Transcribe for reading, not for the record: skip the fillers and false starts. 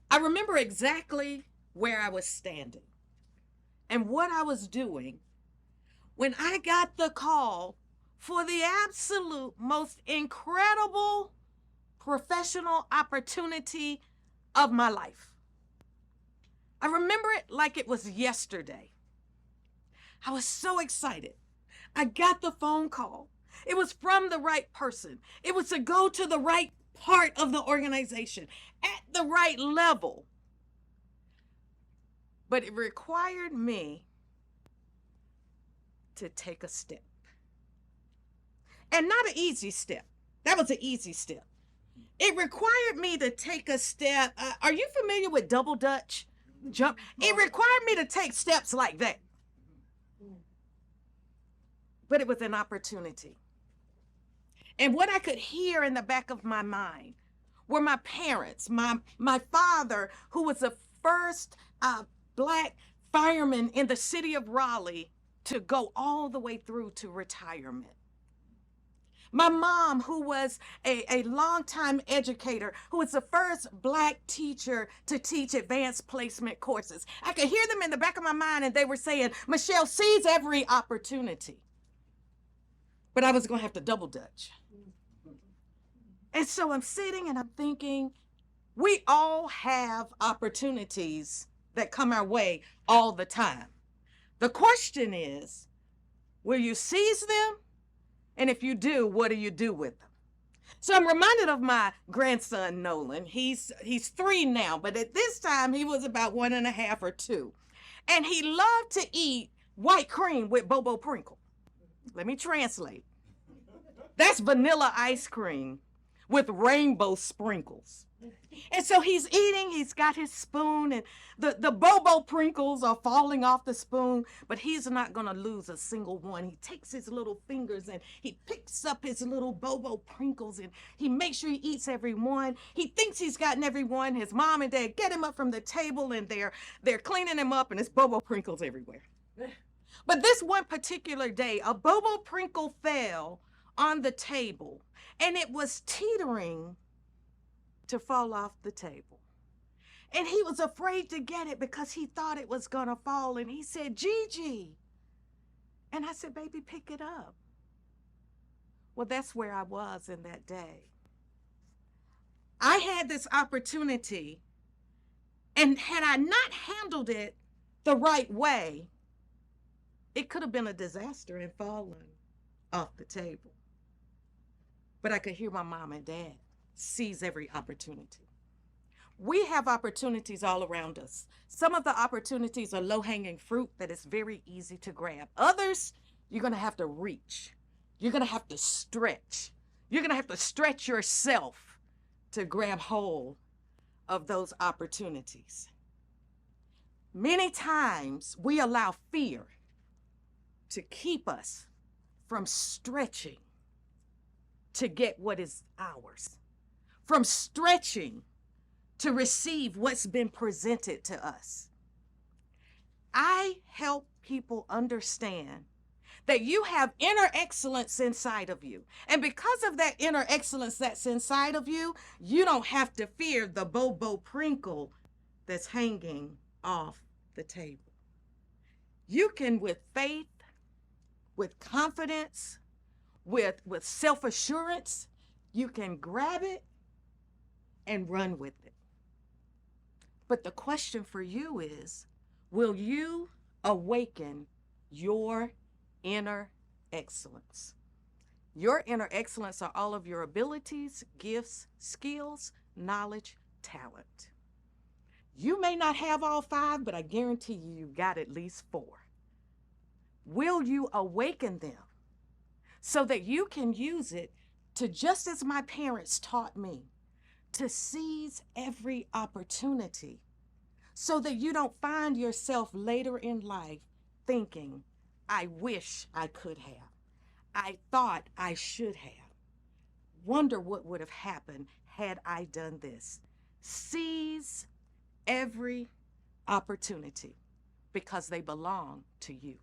I remember exactly where I was standing and what I was doing when I got the call for the absolute most incredible professional opportunity of my life. I remember it like it was yesterday. I was so excited. I got the phone call. It was from the right person. It was to go to the right part of the organization at the right level. But it required me to take a step. And not an easy step. That was an easy step. It required me to take a step. Are you familiar with double Dutch? Jump. It required me to take steps like that. But it was an opportunity. And what I could hear in the back of my mind were my parents, my father, who was the first black fireman in the city of Raleigh to go all the way through to retirement. My mom, who was a longtime educator, who was the first black teacher to teach advanced placement courses. I could hear them in the back of my mind, and they were saying, Michelle, seize every opportunity. But I was going to have to double dutch. And so I'm sitting and I'm thinking, we all have opportunities that come our way all the time. The question is, will you seize them? And if you do, what do you do with them? So I'm reminded of my grandson, Nolan. He's 3 now, but at this time he was about 1.5 or 2. And he loved to eat white cream with Bobo Prinkle. Let me translate. That's vanilla ice cream with rainbow sprinkles. And so he's eating, he's got his spoon, and the Bobo Prinkles are falling off the spoon, but he's not going to lose a single one. He takes his little fingers and he picks up his little Bobo Prinkles and he makes sure he eats every one. He thinks he's gotten every one. His mom and dad get him up from the table and they're cleaning him up, and it's Bobo Prinkles everywhere. But this one particular day, a Bobo Prinkle fell on the table and it was teetering to fall off the table. And he was afraid to get it because he thought it was going to fall. And he said, Gigi. And I said, baby, pick it up. Well, that's where I was in that day. I had this opportunity, and had I not handled it the right way, it could have been a disaster and fallen off the table. But I could hear my mom and dad seize every opportunity. We have opportunities all around us. Some of the opportunities are low-hanging fruit that is very easy to grab. Others, you're going to have to reach. You're going to have to stretch. You're going to have to stretch yourself to grab hold of those opportunities. Many times we allow fear to keep us from stretching to get what is ours, from stretching to receive what's been presented to us. I help people understand that you have inner excellence inside of you. And because of that inner excellence that's inside of you, you don't have to fear the Bobo Prinkle that's hanging off the table. You can, with faith, with confidence, with self-assurance, you can grab it and run with it. But the question for you is, will you awaken your inner excellence? Your inner excellence are all of your abilities, gifts, skills, knowledge, talent. You may not have all 5, but I guarantee you got at least 4. Will you awaken them so that you can use it to, just as my parents taught me, to seize every opportunity so that you don't find yourself later in life thinking, I wish I could have. I thought I should have. Wonder what would have happened had I done this. Seize every opportunity because they belong to you.